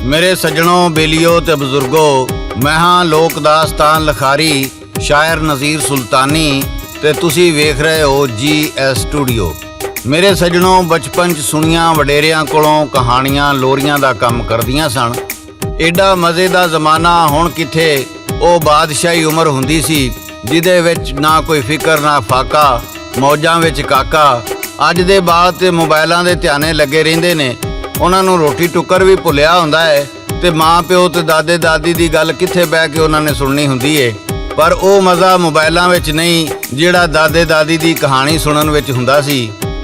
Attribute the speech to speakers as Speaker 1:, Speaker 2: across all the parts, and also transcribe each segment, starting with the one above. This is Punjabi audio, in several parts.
Speaker 1: मेरे सज्जनों, बेलियो ते बजुर्गो, मैं हाँ लोक दास्तान लिखारी शायर नज़ीर सुल्तानी ते तुसी वेख रहे हो GS स्टूडियो। मेरे सज्जनों, बचपन च सुनियां वडेरियां कोलों कहानियां लोरियां दा काम करदियां सन। एडा मज़े दा ज़माना हुण किथे। ओ बादशाही उम्र हुंदी सी जिहदे विच ना कोई फिकर ना फाका, मौजां विच काका। अज दे बाल ते मोबाइलां दे ध्याने लगे रहिंदे ने। उन्हां नूं रोटी टुक्कर भी भुलिया हुंदा है ते माँ प्यो ते दादे दादी दी गल किथे बह के उन्हां ने सुननी हुंदी है। पर ओ मज़ा मोबाइलां विच नहीं जिहड़ा दादे दादी दी कहानी सुनन विच हुंदा सी।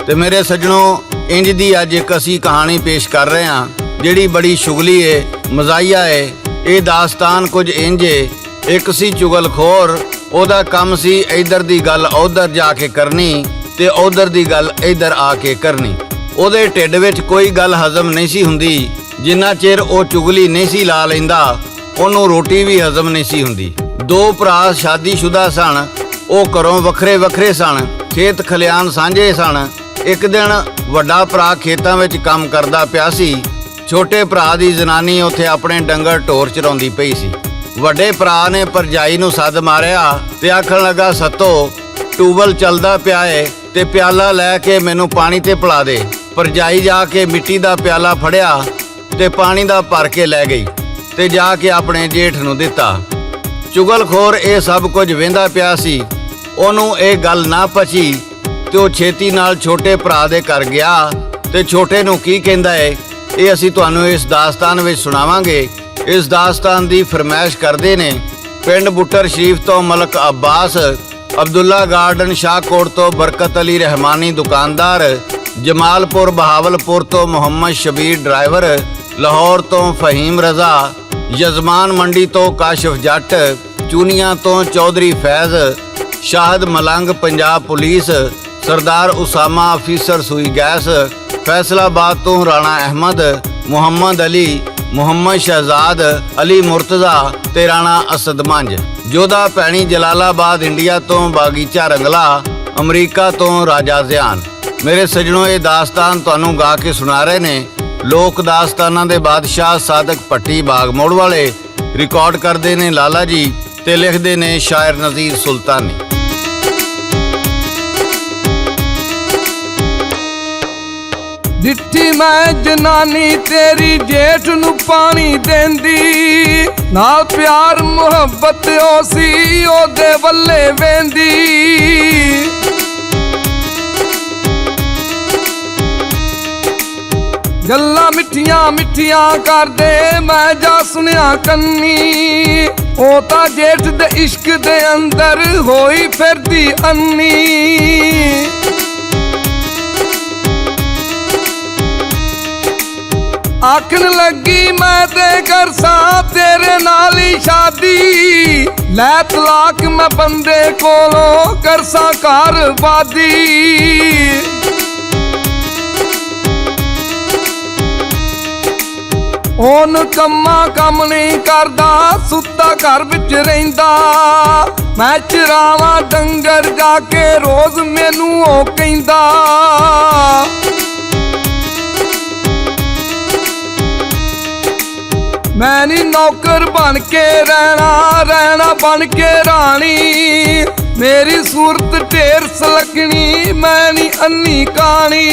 Speaker 1: ते मेरे सज्जनों, इंज दी अज एक असीं कहानी पेश कर रहे हां जिहड़ी बड़ी शुगली है, मज़ाहिया है। ये दास्तान कुछ इंज है। एक सी चुगलखोर, ओहदा काम सी इधर दी गल उधर जाके करनी ते उधर दी गल इधर आके करनी। ਉਹਦੇ ਢਿੱਡ ਵਿੱਚ ਕੋਈ ਗੱਲ ਹਜ਼ਮ ਨਹੀਂ ਸੀ ਹੁੰਦੀ ਜਿੰਨਾ ਚਿਰ ਉਹ ਚੁਗਲੀ ਨਹੀਂ ਸੀ ਲਾ ਲੈਂਦਾ। ਉਹਨੂੰ ਰੋਟੀ ਵੀ ਹਜ਼ਮ ਨਹੀਂ ਸੀ ਹੁੰਦੀ। ਦੋ ਭਰਾ ਸ਼ਾਦੀशुदा ਸਨ। ਉਹ ਘਰੋਂ ਵੱਖਰੇ ਵੱਖਰੇ ਸਨ। ਖੇਤ ਖਲਿਆਣ ਸਾਂਝੇ ਸਨ। ਇੱਕ ਦਿਨ ਵੱਡਾ ਭਰਾ ਖੇਤਾਂ ਵਿੱਚ ਕੰਮ ਕਰਦਾ ਪਿਆ ਸੀ। ਛੋਟੇ ਭਰਾ ਦੀ ਜਨਾਨੀ ਉੱਥੇ ਆਪਣੇ ਡੰਗਰ ਢੋਰ ਚਰਾਉਂਦੀ ਪਈ ਸੀ। ਵੱਡੇ ਭਰਾ ਨੇ ਭਰਜਾਈ ਨੂੰ ਸੱਦ ਮਾਰਿਆ ਤੇ ਆਖਣ ਲੱਗਾ, ਸੱਤੋ ਟੂਬਲ ਚੱਲਦਾ ਪਿਆ ਏ ਤੇ ਪਿਆਲਾ ਲੈ ਕੇ ਮੈਨੂੰ ਪਾਣੀ ਤੇ ਪਿਲਾ ਦੇ। ਭਰਜਾਈ ਜਾ ਕੇ ਮਿੱਟੀ ਦਾ ਪਿਆਲਾ ਫੜਿਆ ਤੇ ਪਾਣੀ ਦਾ ਭਰ ਕੇ ਲੈ ਗਈ ਤੇ ਜਾ ਕੇ ਆਪਣੇ ਜੇਠ ਨੂੰ ਦਿੱਤਾ। ਚੁਗਲਖੋਰ ਇਹ ਸਭ ਕੁਝ ਵੇਂਦਾ ਪਿਆ ਸੀ। ਉਹਨੂੰ ਇਹ ਗੱਲ ਨਾ ਪਚੀ ਤੇ ਉਹ ਛੇਤੀ ਨਾਲ ਛੋਟੇ ਭਰਾ ਦੇ ਘਰ ਗਿਆ ਤੇ ਛੋਟੇ ਨੂੰ ਕੀ ਕਹਿੰਦਾ ਏ, ਇਹ ਅਸੀਂ ਤੁਹਾਨੂੰ ਇਸ ਦਾਸਤਾਨ ਵਿੱਚ ਸੁਣਾਵਾਂਗੇ। ਇਸ ਦਾਸਤਾਨ ਦੀ ਫਰਮਾਇਸ਼ ਕਰਦੇ ਨੇ ਪਿੰਡ ਬੁੱਟਰ ਸ਼ਰੀਫ ਤੋਂ ਮਲਕ ਅब्बास, ਅਬਦੁੱਲਾ ਗਾਰਡਨ ਸ਼ਾਹਕੋਟ ਤੋਂ ਬਰਕਤ ਅਲੀ ਰਹਿਮਾਨੀ ਦੁਕਾਨਦਾਰ, जमालपुर बहावलपुर तो मोहम्मद शबीर ड्राइवर, लाहौर तो फहीम रज़ा, यजमान मंडी तो काशिफ जट, चूनिया तो चौधरी फैज़, शाहद मलंग पंजाब पुलिस, सरदार उसामा अफीसर सुई गैस, फैसलाबाद तो राणा अहमद, मुहम्मद अली, मुहम्मद शहजाद, अली मुर्तज़ा ते राणा असद मंज, जोधा भैणी जलालाबाद इंडिया तो बागीचा रंगला, अमरीका तो राजा ज़ियान। मेरे सज्जनों, ये दास्तान तुहानू गा के सुना रहे ने लोक दास्ताना दे बादशाह सादक भट्टी बागमोड़ वाले। रिकॉर्ड करते ने लाला जी ते लिखते ने शायर नज़ीर सुल्तानी।
Speaker 2: दिठी मैं जनानी तेरी जेठ नू पानी देंदी, नाल प्यार मुहब्बत ओसी ओदे वल्ले वेंदी। गल्लां मिठियां मिठियां करदे मैं जा सुनिया कन्नी, ओ तां जेठ दे इश्क दे अंदर होई फिरदी अन्नी। आखन लगी मैं ते करसा तेरे नाल ही शादी, लै तलाक मैं बंदे कोलों करसा घर वादी। ओन कम्मा कम नहीं करदा, सुत्ता घर विच रहिंदा, मैं चरावां डंगर जाके रोज मैनू ओ कहिंदा। मैं नी नौकर बन के रहना, रहना बन के रानी, मेरी सूरत ढेर सलखनी, मैं नी अन्नी कानी।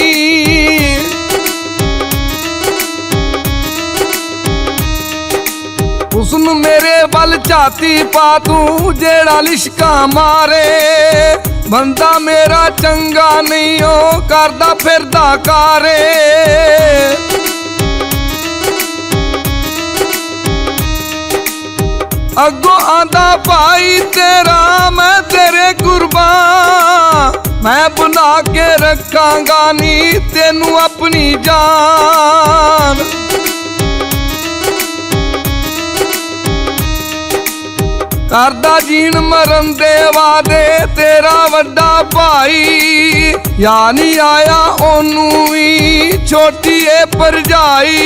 Speaker 2: हुस्न मेरे वल झाती पा तू जेड़ा लिशका मारे, बंदा मेरा चंगा नहीं ओ करदा फिरदा कारे। अगो आंदा भाई तेरा मैं तेरे कुर्बान, मैं बना के रखांगा नी तेनू अपनी जान। करदा जीन मरन दे वादे तेरा वड्डा भाई, या नी आया ओनू भी छोटी ए भरजाई।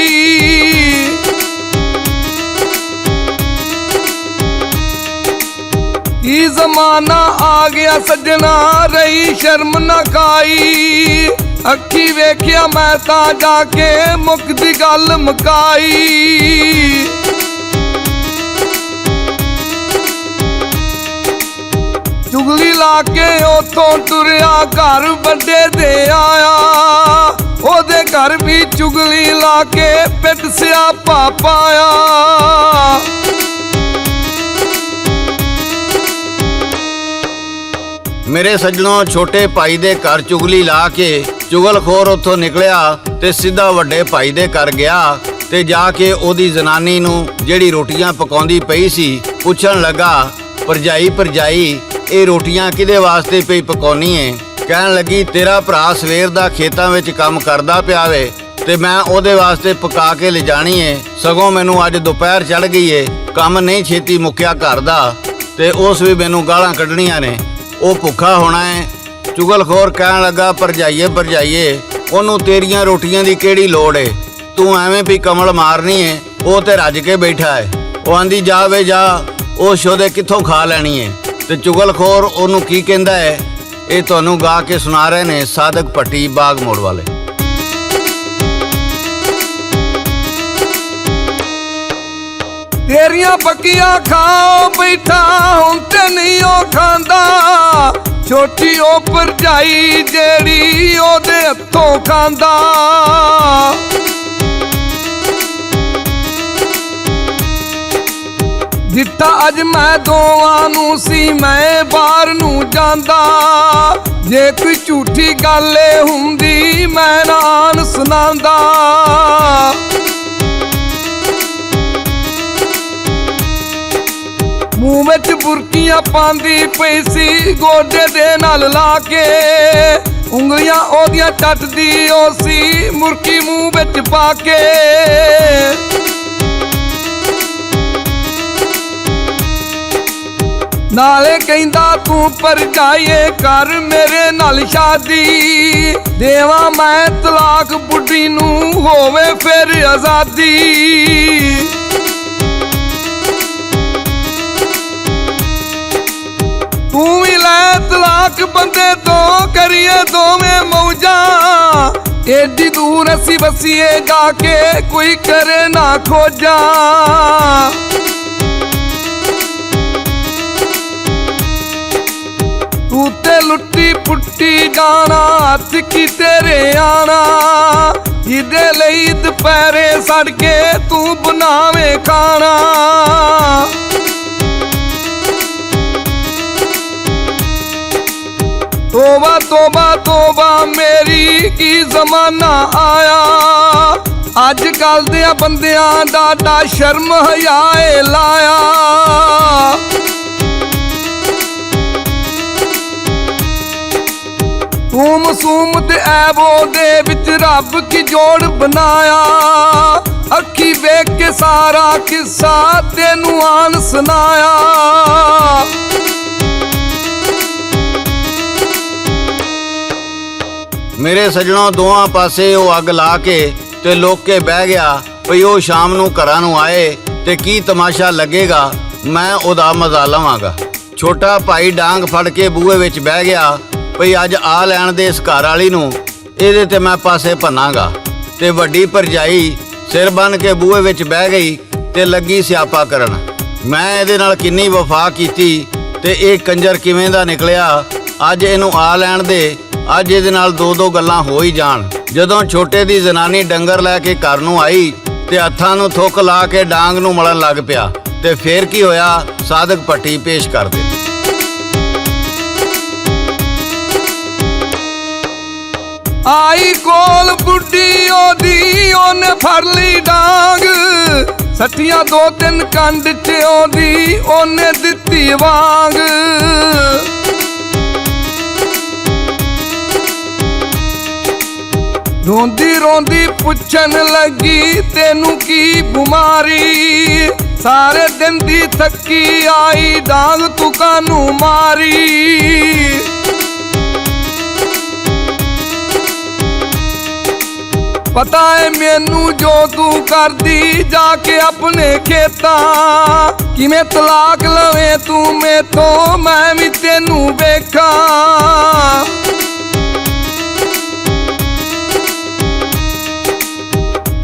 Speaker 2: की जमाना आ गया सजना, रही शर्म न खाई, ਅੱਖੀ ਵੇਖਿਆ ਮੈਂ ਤਾਂ ਜਾ ਕੇ ਮੁੱਕਦੀ ਗੱਲ ਮੁਕਾਈ। ਚੁਗਲੀ ਲਾ ਕੇ ਉਥੋਂ ਤੁਰਿਆ ਘਰ ਵੱਡੇ ਦੇ ਆਇਆ। ਉਹਦੇ ਘਰ ਵੀ ਚੁਗਲੀ ਲਾ ਕੇ ਪਿੱਟ ਸਿਆਪਾ ਪਾਇਆ।
Speaker 1: ਮੇਰੇ ਸੱਜਣੋ, ਛੋਟੇ ਭਾਈ ਦੇ ਘਰ ਚੁਗਲੀ ਲਾ ਕੇ ਚੁਗਲਖੋਰ ਉੱਥੋਂ ਨਿਕਲਿਆ ਤੇ ਸਿੱਧਾ ਵੱਡੇ ਭਾਈ ਦੇ ਘਰ ਗਿਆ ਤੇ ਜਾ ਕੇ ਉਹਦੀ ਜ਼ਨਾਨੀ ਨੂੰ, ਜਿਹੜੀ ਰੋਟੀਆਂ ਪਕਾਉਂਦੀ ਪਈ ਸੀ, ਪੁੱਛਣ ਲੱਗਾ, ਭਰਜਾਈ ਭਰਜਾਈ ਇਹ ਰੋਟੀਆਂ ਕਿਹਦੇ ਵਾਸਤੇ ਪਈ ਪਕਾਉਣੀ ਏ? ਕਹਿਣ ਲੱਗੀ, ਤੇਰਾ ਭਰਾ ਸਵੇਰ ਦਾ ਖੇਤਾਂ ਵਿੱਚ ਕੰਮ ਕਰਦਾ ਪਿਆ ਵੇ ਤੇ ਮੈਂ ਉਹਦੇ ਵਾਸਤੇ ਪਕਾ ਕੇ ਲਿਜਾਣੀ ਏ। ਸਗੋਂ ਮੈਨੂੰ ਅੱਜ ਦੁਪਹਿਰ ਚੜ ਗਈ ਏ, ਕੰਮ ਨਹੀਂ ਛੇਤੀ ਮੁੱਕਿਆ ਘਰ ਦਾ ਤੇ ਉਸ ਵੀ ਮੈਨੂੰ ਗਾਲਾਂ ਕੱਢਣੀਆਂ ਨੇ। ਉਹ ਭੁੱਖਾ ਹੋਣਾ ਏ। ਚੁਗਲਖੋਰ ਕਹਿਣ ਲੱਗਾ, ਭਰਜਾਈਏ ਭਰਜਾਈਏ ਉਹਨੂੰ ਤੇਰੀਆਂ ਰੋਟੀਆਂ ਦੀ ਕਿਹੜੀ ਲੋੜ ਏ? ਤੂੰ ਐਵੇਂ ਵੀ ਕਮਲ ਮਾਰਨੀ ਏ, ਉਹ ਤੇ ਰੱਜ ਕੇ ਬੈਠਾ ਏ। ਉਹ ਆਂਦੀ, ਜਾ ਵੇ ਜਾ, ਉਹ ਸ਼ੋਦੇ ਕਿੱਥੋਂ ਖਾ ਲੈਣੀ ਏ। ਤੇ ਚੁਗਲਖੋਰ ਉਹਨੂੰ ਕੀ ਕਹਿੰਦਾ ਹੈ, ਇਹ ਤੁਹਾਨੂੰ ਗਾ ਕੇ ਸੁਣਾ ਰਹੇ ਨੇ ਸਾਦਕ ਭੱਟੀ ਬਾਗ ਮੋੜ ਵਾਲੇ।
Speaker 2: ਤੇਰੀਆਂ ਪੱਕੀਆਂ ਖਾਓ ਬੈਠਾ ਹੁਣ ਤੇ ਨਹੀਂ ਉਹ ਖਾਂਦਾ। ਛੋਟੀ ਉਹ ਭਰਜਾਈ ਜਿਹੜੀ ਉਹਦੇ ਹੱਥੋਂ ਖਾਂਦਾ। ਜਿੱਥਾ ਅੱਜ ਮੈਂ ਦੋਵਾਂ ਨੂੰ ਸੀ ਮੈਂ ਬਾਹਰ ਨੂੰ ਜਾਂਦਾ। ਜੇ ਕੋਈ ਝੂਠੀ ਗੱਲ ਹੁੰਦੀ ਮੈਂ ਨਾਨ ਸੁਣਾਉਂਦਾ। ਮੂੰਹ ਵਿੱਚ ਬੁਰਕੀਆਂ ਪਾਉਂਦੀ ਪਈ ਸੀ ਗੋਡੇ ਦੇ ਨਾਲ ਲਾ ਕੇ। ਉਂਗਲੀਆਂ ਉਹਦੀਆਂ ਚੱਟਦੀ ਉਹ ਸੀ ਮੁਰਕੀ ਮੂੰਹ ਵਿੱਚ ਪਾ ਕੇ। ਨਾਲੇ ਕਹਿੰਦਾ ਤੂੰ ਭਰਜਾਈਏ ਕਰ ਮੇਰੇ ਨਾਲ ਸ਼ਾਦੀ। ਦੇਵਾਂ ਮੈਂ ਤਲਾਕ ਬੁੱਢੀ ਨੂੰ ਹੋਵੇ ਫਿਰ ਆਜ਼ਾਦੀ। ਤੂੰ ਵੀ ਲੈ ਤਲਾਕ ਬੰਦੇ ਤੋਂ ਕਰੀਏ ਦੋਵੇਂ ਮੌਜਾਂ। ਏਡੀ ਦੂਰ ਅਸੀਂ ਵਸੀਏ ਜਾ ਕੇ ਕੋਈ ਕਰੇ ਨਾ ਖੋਜਾਂ। ਤੂੰ ਤੇ ਲੁੱਟੀ ਪੁੱਟੀ ਜਾਣਾ ਹੱਥ ਕੀ ਤੇਰੇ ਆਣਾ। ਜਿਹਦੇ ਲਈ ਦੁਪਹਿਰੇ ਸੜ ਕੇ ਤੂੰ ਬਣਾਵੇਂ ਖਾਣਾ। ਤੋਬਾ ਤੋਬਾ ਤੋਬਾ ਮੇਰੀ ਕੀ ਜ਼ਮਾਨਾ ਆਇਆ। ਅੱਜ ਕੱਲ ਦੇ ਬੰਦਿਆਂ ਦਾ ਸ਼ਰਮ ਹਯਾਏ ਲਾਇਆ। ਤੂੰ ਮਾਸੂਮ ਤੇ ਐਬੋ ਦੇ ਵਿੱਚ ਰੱਬ ਕੀ ਜੋੜ ਬਣਾਇਆ। ਅੱਖੀ ਵੇਖ ਕੇ ਸਾਰਾ ਕਿੱਸਾ ਤੈਨੂੰ ਆਨ ਸੁਣਾਇਆ।
Speaker 1: ਮੇਰੇ ਸੱਜਣੋਂ, ਦੋਵਾਂ ਪਾਸੇ ਉਹ ਅੱਗ ਲਾ ਕੇ ਤੇ ਲੋਕ ਕੇ ਬਹਿ ਗਿਆ ਭਈ ਉਹ ਸ਼ਾਮ ਨੂੰ ਘਰਾਂ ਨੂੰ ਆਏ ਤੇ ਕੀ ਤਮਾਸ਼ਾ ਲੱਗੇਗਾ, ਮੈਂ ਉਹਦਾ ਮਜ਼ਾ ਲਵਾਂਗਾ। ਛੋਟਾ ਭਾਈ ਡਾਂਗ ਫੜ ਕੇ ਬੂਹੇ ਵਿੱਚ ਬਹਿ ਗਿਆ ਭਈ ਅੱਜ ਆ ਲੈਣ ਦੇ ਇਸ ਘਰ ਵਾਲੀ ਨੂੰ, ਇਹਦੇ ਤੇ ਮੈਂ ਪਾਸੇ ਭੰਨਾਂਗਾ। ਤੇ ਵੱਡੀ ਭਰਜਾਈ ਸਿਰ ਬੰਨ ਕੇ ਬੂਹੇ ਵਿੱਚ ਬਹਿ ਗਈ ਤੇ ਲੱਗੀ ਸਿਆਪਾ ਕਰਨ। ਮੈਂ ਇਹਦੇ ਨਾਲ ਕਿੰਨੀ ਵਫਾ ਕੀਤੀ ਤੇ ਇਹ ਕੰਜਰ ਕਿਵੇਂ ਦਾ ਨਿਕਲਿਆ। ਅੱਜ ਇਹਨੂੰ ਆ ਲੈਣ ਦੇ, ਅੱਜ ਇਹਦੇ ਨਾਲ ਦੋ ਗੱਲਾਂ ਹੋ ਹੀ ਜਾਣ। ਜਦੋਂ ਛੋਟੇ ਦੀ ਜ਼ਨਾਨੀ ਡੰਗਰ ਲੈ ਕੇ ਘਰ ਨੂੰ ਆਈ ਤੇ ਹੱਥਾਂ ਨੂੰ ਥੁੱਕ ਲਾ ਕੇ ਡਾਂਗ ਨੂੰ ਮਲਣ ਲੱਗ ਪਿਆ ਤੇ ਫੇਰ ਕੀ ਹੋਇਆ, ਸਾਦਕ ਭੱਟੀ ਪੇਸ਼ ਕਰ ਦੇ।
Speaker 2: ਆਈ ਕੋਲ ਬੁੱਢੀ ਉਹਦੀ ਉਹਨੇ ਫੜ ਲਈ ਡਾਂਗ। ਸੱਠੀਆਂ ਦੋ ਤਿੰਨ ਕੰਡ ਚ ਉਹਦੀ ਉਹਨੇ ਦਿੱਤੀ ਵਾਂਗ। ਰੋਂਦੀ ਰੋਂਦੀ ਪੁੱਛਣ ਲੱਗੀ ਤੈਨੂੰ ਕੀ ਬਿਮਾਰੀ। ਸਾਰੇ ਦਿਨ ਦੀ ਥੱਕੀ ਆਈ ਡਾਂਗ ਤੂੰ ਕਾਹਨੂੰ ਮਾਰੀ। ਪਤਾ ਏ ਮੈਨੂੰ ਜੋ ਤੂੰ ਕਰਦੀ ਜਾ ਕੇ ਆਪਣੇ ਖੇਤਾਂ। ਕਿਵੇਂ ਤਲਾਕ ਲਵੇਂ ਤੂੰ ਮੈਥੋਂ ਮੈਂ ਵੀ ਤੈਨੂੰ ਵੇਖਾਂ।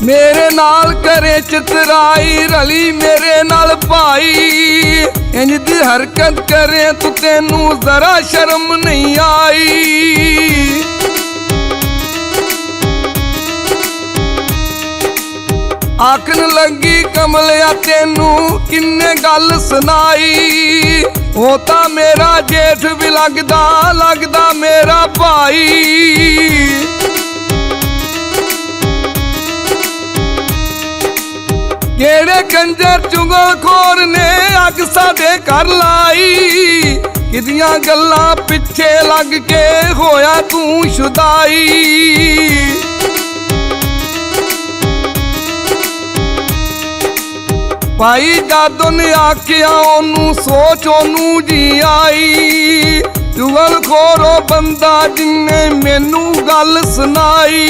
Speaker 2: ਮੇਰੇ ਨਾਲ ਕਰੇ ਚਤਰਾਈ, ਰਲੀ ਮੇਰੇ ਨਾਲ ਭਾਈ। ਇੰਜ ਦੀ ਹਰਕਤ ਕਰੇ ਤੂੰ, ਤੈਨੂੰ ਜ਼ਰਾ ਸ਼ਰਮ ਨਹੀਂ ਆਈ। ਆਖਣ ਲੱਗੀ ਕਮਲਿਆ ਤੈਨੂੰ ਕਿੰਨੇ ਗੱਲ ਸੁਣਾਈ। ਉਹ ਤਾਂ ਮੇਰਾ ਜੇਠ ਵੀ ਲੱਗਦਾ ਮੇਰਾ ਭਾਈ। ਕਿਹੜੇ ਕੰਜਰ ਚੁਗਲਖੋਰ ਨੇ ਅੱਗ ਸਾਡੇ ਘਰ ਲਾਈ। ਕਿਦੀਆਂ ਗੱਲਾਂ ਪਿੱਛੇ ਲੱਗ ਕੇ ਹੋਇਆ ਤੂੰ ਸ਼ੁਦਾਈ। ਭਾਈ ਜਾਦੋ ਨੇ ਆਖਿਆ ਉਹਨੂੰ, ਸੋਚ ਉਹਨੂੰ ਜੀ ਆਈ। ਚੁਗਲਖੋਰ ਉਹ ਬੰਦਾ ਜਿਨੇ ਮੈਨੂੰ ਗੱਲ ਸੁਣਾਈ।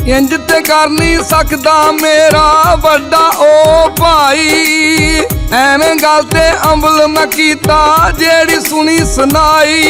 Speaker 2: ਇੰਜ ਤੇ ਕਰ ਨਹੀਂ ਸਕਦਾ ਮੇਰਾ ਵੱਡਾ ਉਹ ਭਾਈ। ਐਵੇਂ ਗੱਲ ਤੇ ਅਮਲ ਮੈਂ ਕੀਤਾ ਜਿਹੜੀ ਸੁਣੀ ਸੁਣਾਈ।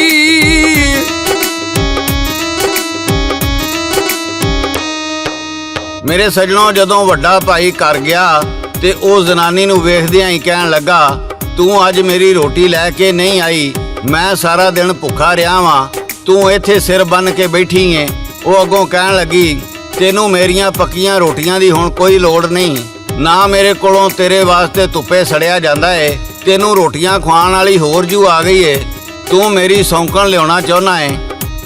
Speaker 1: ਮੇਰੇ ਸੱਜਣੋ, ਜਦੋਂ ਵੱਡਾ ਭਾਈ ਘਰ ਗਿਆ ਤੇ ਉਹ ਜ਼ਨਾਨੀ ਨੂੰ ਵੇਖਦਿਆਂ ਹੀ ਕਹਿਣ ਲੱਗਾ, ਤੂੰ ਅੱਜ ਮੇਰੀ ਰੋਟੀ ਲੈ ਕੇ ਨਹੀਂ ਆਈ। ਮੈਂ ਸਾਰਾ ਦਿਨ ਭੁੱਖਾ ਰਿਹਾ ਵਾਂ, ਤੂੰ ਇੱਥੇ ਸਿਰ ਬੰਨ ਕੇ ਬੈਠੀ ਏ। ਉਹ ਅੱਗੋਂ ਕਹਿਣ ਲੱਗੀ, ਤੈਨੂੰ ਮੇਰੀਆਂ ਪੱਕੀਆਂ ਰੋਟੀਆਂ ਦੀ ਹੁਣ ਕੋਈ ਲੋੜ ਨਹੀਂ, ਨਾ ਮੇਰੇ ਕੋਲੋਂ ਤੇਰੇ ਵਾਸਤੇ ਧੁੱਪੇ ਸੜਿਆ ਜਾਂਦਾ ਏ। ਤੈਨੂੰ ਰੋਟੀਆਂ ਖਵਾਉਣ ਵਾਲੀ ਹੋਰ ਜੂ ਆ ਗਈ ਏ। ਤੂੰ ਮੇਰੀ ਸੌਂਕਣ ਲਿਆਉਣਾ ਚਾਹੁੰਦਾ ਏ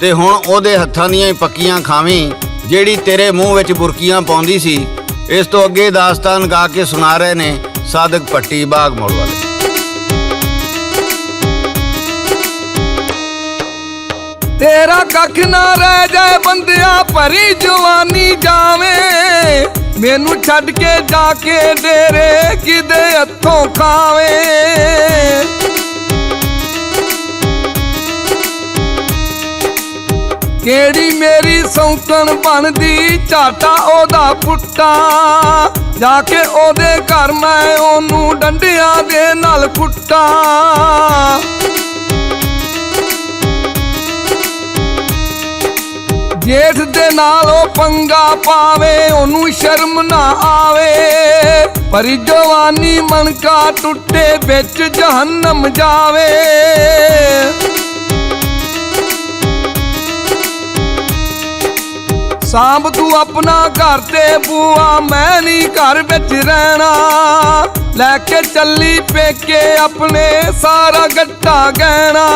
Speaker 1: ਤੇ ਹੁਣ ਉਹਦੇ ਹੱਥਾਂ ਦੀਆਂ ਹੀ ਪੱਕੀਆਂ ਖਾਵੀਂ ਜਿਹੜੀ ਤੇਰੇ ਮੂੰਹ ਵਿੱਚ ਬੁਰਕੀਆਂ ਪਾਉਂਦੀ ਸੀ। ਇਸ ਤੋਂ ਅੱਗੇ ਦਾਸਤਾਨ ਗਾ ਕੇ ਸੁਣਾ ਰਹੇ ਨੇ ਸਾਦਕ ਭੱਟੀ ਬਾਗ ਮੋੜ ਵਾਲੇ।
Speaker 2: ਤੇਰਾ ਕੱਖ ਨਾ ਰਹਿ ਜਾਏ ਬੰਦਿਆ, ਭਰੀ ਜਵਾਨੀ ਜਾਵੇਂ। ਮੈਨੂੰ ਛੱਡ ਕੇ ਜਾ ਕੇ ਡੇਰੇ ਕਿਦੇ ਹੱਥੋਂ ਖਾਵੇਂ। ਕਿਹੜੀ ਮੇਰੀ ਸੌਂਕਣ ਬਣਦੀ, ਝਾਟਾ ਉਹਦਾ ਪੁੱਟਾ। ਜਾ ਕੇ ਉਹਦੇ ਘਰ ਮੈਂ ਉਹਨੂੰ ਡੰਡਿਆਂ ਦੇ ਨਾਲ ਕੁੱਟਾਂ। ਜੇਠ ਦੇ ਨਾਲ ਉਹ ਪੰਗਾ ਪਾਵੇ, ਉਹਨੂੰ ਸ਼ਰਮ ਨਾ ਆਵੇ। ਪਰੀ ਜਵਾਨੀ ਮਣਕਾ ਟੁੱਟੇ, ਵਿੱਚ ਜਹੰਨਮ ਜਾਵੇ। ਸਾਂਭ ਤੂੰ ਆਪਣਾ ਘਰ ਤੇ ਬੂਆ, ਮੈਂ ਨਹੀਂ ਘਰ ਵਿੱਚ ਰਹਿਣਾ। ਲੈ ਕੇ ਚੱਲੀ ਪੇਕੇ ਆਪਣੇ ਸਾਰਾ ਗੱਟਾ ਗਹਿਣਾ।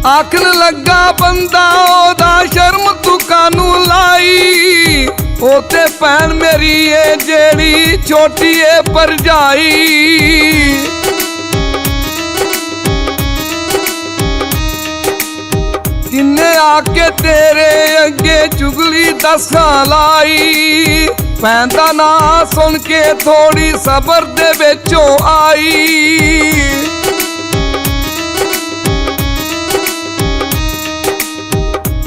Speaker 2: ਆਖਣ ਲੱਗਾ ਬੰਦਾ ਉਹਦਾ, ਸ਼ਰਮ ਤੂੰ ਕਾਨੂੰ ਲਾਈ। ਉਹ ਤੇ ਭੈਣ ਮੇਰੀ ਏ ਜਿਹੜੀ ਛੋਟੀ ਏ ਭਰਜਾਈ। ਕਿੰਨੇ ਆ ਕੇ ਤੇਰੇ ਅੱਗੇ ਚੁਗਲੀ ਦੱਸਾਂ ਲਾਈ। ਭੈਣ ਦਾ ਨਾਂ ਸੁਣ ਕੇ ਥੋੜੀ ਸਬਰ ਦੇ ਵਿੱਚੋਂ ਆਈ।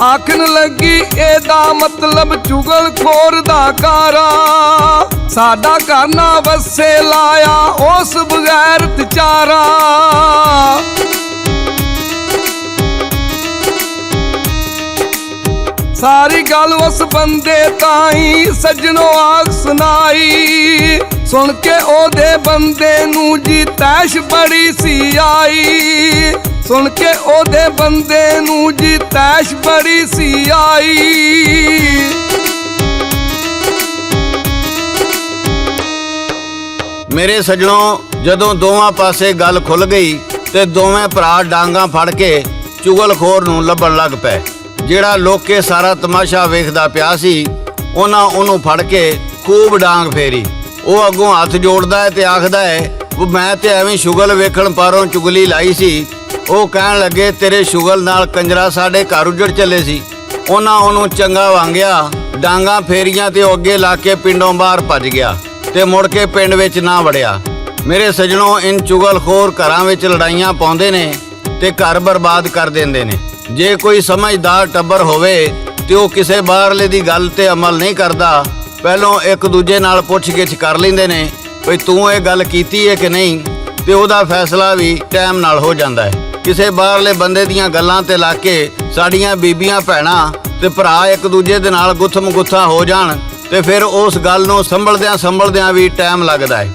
Speaker 2: ਆਖਣ ਲੱਗੀ ਇਹਦਾ ਮਤਲਬ ਚੁਗਲਖੋਰ ਦਾ ਕਾਰਾ। ਸਾਡਾ ਘਰ ਨਾ ਵਸੇ ਲਾਇਆ ਉਸ ਬਗੈਰਤ ਚਾਰਾ। ਸਾਰੀ ਗੱਲ ਉਸ ਬੰਦੇ ਤਾਈਂ ਸੱਜਣੋ ਆਖ ਸੁਣਾਈ। ਸੁਣ ਕੇ ਉਹਦੇ ਬੰਦੇ ਨੂੰ ਜੀ ਤੈਸ਼ ਬੜੀ ਸੀ ਆਈ। ਸੁਣ ਕੇ ਉਹਦੇ ਬੰਦੇ ਨੂੰ ਜੀ ਤੈਸ਼ ਬੜੀ ਸੀ ਆਈ।
Speaker 1: ਮੇਰੇ ਸੱਜਣੋ, ਜਦੋਂ ਦੋਵਾਂ ਪਾਸੇ ਗੱਲ ਖੁੱਲ ਗਈ ਤੇ ਦੋਵੇਂ ਭਰਾ ਡਾਂਗਾਂ ਫੜ ਕੇ ਚੁਗਲਖੋਰ ਨੂੰ ਲੱਭਣ ਲੱਗ ਪਏ। ਜਿਹੜਾ ਲੋਕੇ ਸਾਰਾ ਤਮਾਸ਼ਾ ਵੇਖਦਾ ਪਿਆ ਸੀ, ਉਹਨਾਂ ਉਹਨੂੰ ਫੜ ਕੇ ਖੂਬ ਡਾਂਗ ਫੇਰੀ। ਉਹ ਅੱਗੋਂ ਹੱਥ ਜੋੜਦਾ ਹੈ ਤੇ ਆਖਦਾ ਹੈ, ਮੈਂ ਤੇ ਐਵੇਂ ਸ਼ੁਗਲ ਵੇਖਣ ਪਾਰੋਂ ਚੁਗਲੀ ਲਾਈ ਸੀ। ਉਹ ਕਹਿਣ ਲੱਗੇ, ਤੇਰੇ ਸ਼ੁਗਲ ਨਾਲ ਕੰਜਰਾ ਸਾਡੇ ਘਰ ਉੱਜੜ ਚੱਲੇ ਸੀ। ਉਹਨਾਂ ਉਹਨੂੰ ਚੰਗਾ ਵਾਂਗਿਆ, ਡਾਂਗਾਂ ਫੇਰੀਆਂ ਤੇ ਉਹ ਅੱਗੇ ਲਾ ਕੇ ਪਿੰਡੋਂ ਬਾਹਰ ਭੱਜ ਗਿਆ ਤੇ ਮੁੜ ਕੇ ਪਿੰਡ ਵਿੱਚ ਨਾ ਵੜਿਆ। ਮੇਰੇ ਸੱਜਣੋ, ਇਨ ਚੁਗਲਖੋਰ ਘਰਾਂ ਵਿੱਚ ਲੜਾਈਆਂ ਪਾਉਂਦੇ ਨੇ ਤੇ ਘਰ ਬਰਬਾਦ ਕਰ ਦਿੰਦੇ ਨੇ। ਜੇ ਕੋਈ ਸਮਝਦਾਰ ਟੱਬਰ ਹੋਵੇ ਤੇ ਉਹ ਕਿਸੇ ਬਾਹਰਲੇ ਦੀ ਗੱਲ ਤੇ ਅਮਲ ਨਹੀਂ ਕਰਦਾ। ਪਹਿਲੋਂ ਇੱਕ ਦੂਜੇ ਨਾਲ ਪੁੱਛ ਗਿੱਛ ਕਰ ਲੈਂਦੇ ਨੇ ਵੀ ਤੂੰ ਇਹ ਗੱਲ ਕੀਤੀ ਹੈ ਕਿ ਨਹੀਂ। ਤੇ ਉਹਦਾ ਫੈਸਲਾ ਵੀ ਟਾਈਮ ਨਾਲ ਹੋ ਜਾਂਦਾ ਹੈ। ਕਿਸੇ ਬਾਹਰਲੇ ਬੰਦੇ ਦੀਆਂ ਗੱਲਾਂ ਤੇ ਲਾ ਕੇ ਸਾਡੀਆਂ ਬੀਬੀਆਂ ਭੈਣਾਂ ਤੇ ਭਰਾ ਇੱਕ ਦੂਜੇ ਦੇ ਨਾਲ ਗੁੱਥਮ ਗੁੱਥਾ ਹੋ ਜਾਣ ਤੇ ਫਿਰ ਉਸ ਗੱਲ ਨੂੰ ਸੰਭਲਦਿਆਂ ਵੀ ਟਾਈਮ ਲੱਗਦਾ ਹੈ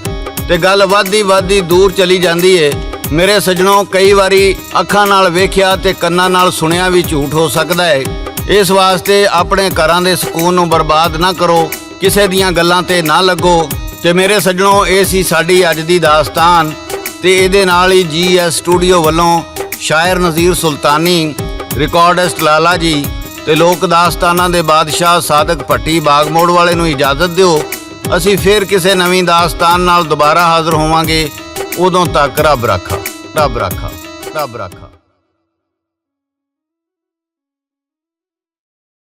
Speaker 1: ਤੇ ਗੱਲ ਵੱਧਦੀ ਦੂਰ ਚਲੀ ਜਾਂਦੀ ਏ। ਮੇਰੇ ਸੱਜਣੋ, ਕਈ ਵਾਰੀ ਅੱਖਾਂ ਨਾਲ ਵੇਖਿਆ ਤੇ ਕੰਨਾਂ ਨਾਲ ਸੁਣਿਆ ਵੀ ਝੂਠ ਹੋ ਸਕਦਾ ਹੈ। ਇਸ ਵਾਸਤੇ ਆਪਣੇ ਘਰਾਂ ਦੇ ਸਕੂਨ ਨੂੰ ਬਰਬਾਦ ਨਾ ਕਰੋ, ਕਿਸੇ ਦੀਆਂ ਗੱਲਾਂ ਤੇ ਨਾ ਲੱਗੋ। ਤੇ ਮੇਰੇ ਸੱਜਣੋ, ਇਹ ਸੀ ਸਾਡੀ ਅੱਜ ਦੀ ਦਾਸਤਾਨ ਤੇ ਇਹਦੇ ਨਾਲ ਹੀ GS ਸਟੂਡੀਓ ਵੱਲੋਂ ਸ਼ਾਇਰ ਨਜ਼ੀਰ ਸੁਲਤਾਨੀ, ਰਿਕਾਰਡਿਸਟ ਲਾਲਾ ਜੀ ਤੇ ਲੋਕ ਦਾਸਤਾਨਾਂ ਦੇ ਬਾਦਸ਼ਾਹ ਸਾਦਕ ਭੱਟੀ ਬਾਗਮੋੜ ਵਾਲੇ ਨੂੰ ਇਜਾਜ਼ਤ ਦਿਓ। ਅਸੀਂ ਫਿਰ ਕਿਸੇ ਨਵੀਂ ਦਾਸਤਾਨ ਨਾਲ ਦੁਬਾਰਾ ਹਾਜ਼ਰ ਹੋਵਾਂਗੇ। ਉਦੋਂ ਤੱਕ ਰੱਬ ਰਾਖਾ, ਰੱਬ ਰਾਖਾ, ਰੱਬ ਰਾਖਾ।